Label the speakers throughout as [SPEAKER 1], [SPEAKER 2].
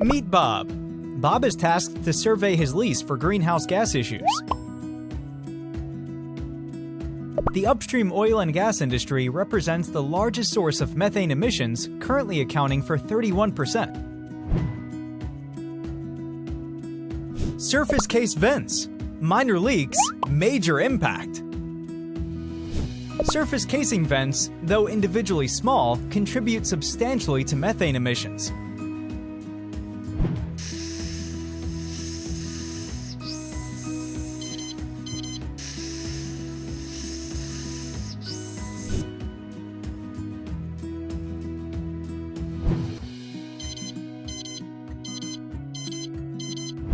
[SPEAKER 1] Meet Bob. Bob is tasked to survey his lease for greenhouse gas issues. The upstream oil and gas industry represents the largest source of methane emissions, currently accounting for 31%. Surface case vents. Minor leaks, major impact. Surface casing vents, though individually small, contribute substantially to methane emissions.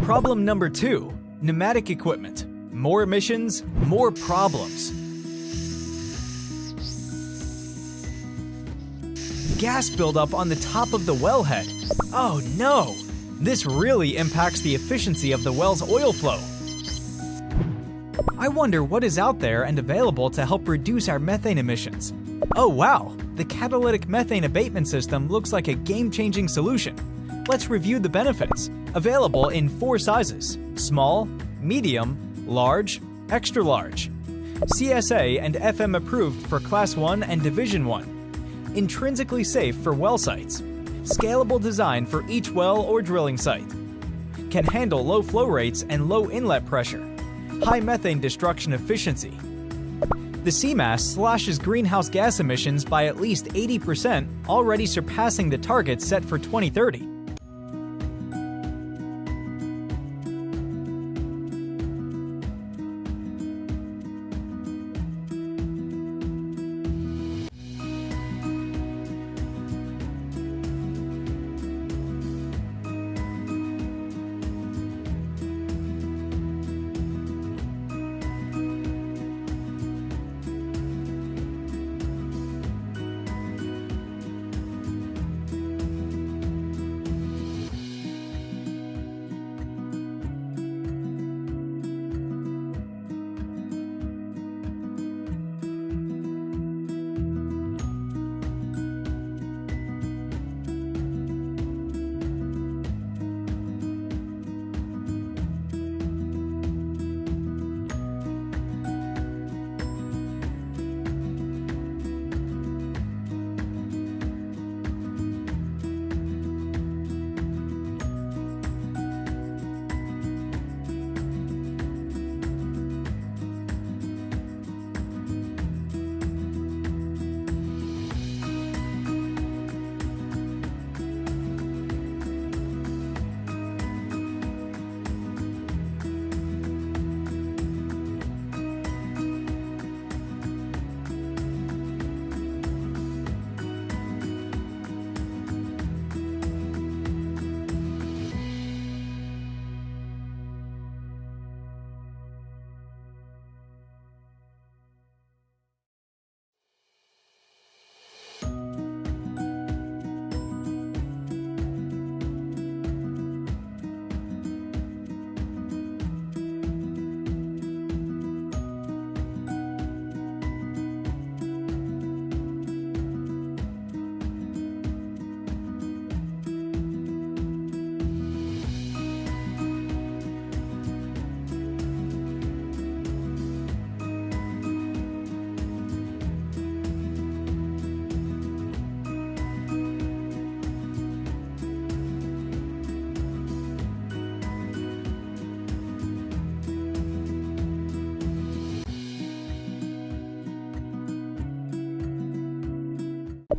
[SPEAKER 1] Problem number 2. Pneumatic equipment. More emissions, more problems. Gas buildup on the top of the wellhead. Oh no! This really impacts the efficiency of the well's oil flow. I wonder what is out there and available to help reduce our methane emissions. Oh wow! The Catalytic Methane Abatement System looks like a game-changing solution. Let's review the benefits. Available in 4 sizes: small, medium, large, extra large. CSA and FM approved for Class 1 and Division 1. Intrinsically safe for well sites. Scalable design for each well or drilling site. Can handle low flow rates and low inlet pressure. High methane destruction efficiency. The CMAS slashes greenhouse gas emissions by at least 80%, already surpassing the target set for 2030.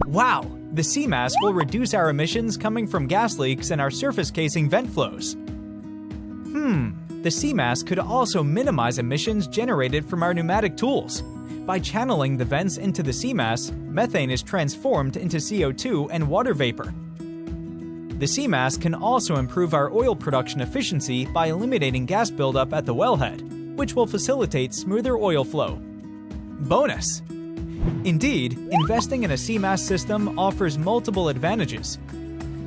[SPEAKER 1] Wow! The CMAS will reduce our emissions coming from gas leaks and our surface casing vent flows. The CMAS could also minimize emissions generated from our pneumatic tools. By channeling the vents into the CMAS, methane is transformed into CO2 and water vapor. The CMAS can also improve our oil production efficiency by eliminating gas buildup at the wellhead, which will facilitate smoother oil flow. Bonus! Indeed, investing in a CMAS system offers multiple advantages.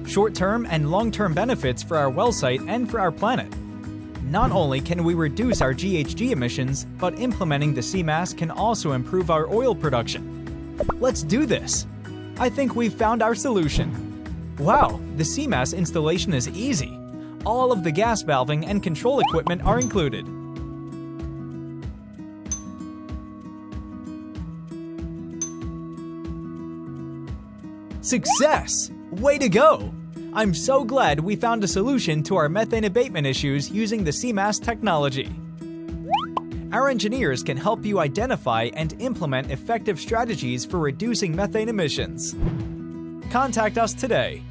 [SPEAKER 1] Short-term and long-term benefits for our well site and for our planet. Not only can we reduce our GHG emissions, but implementing the CMAS can also improve our oil production. Let's do this! I think we've found our solution. Wow, the CMAS installation is easy. All of the gas valving and control equipment are included. Success! Way to go! I'm so glad we found a solution to our methane abatement issues using the CMAS technology. Our engineers can help you identify and implement effective strategies for reducing methane emissions. Contact us today.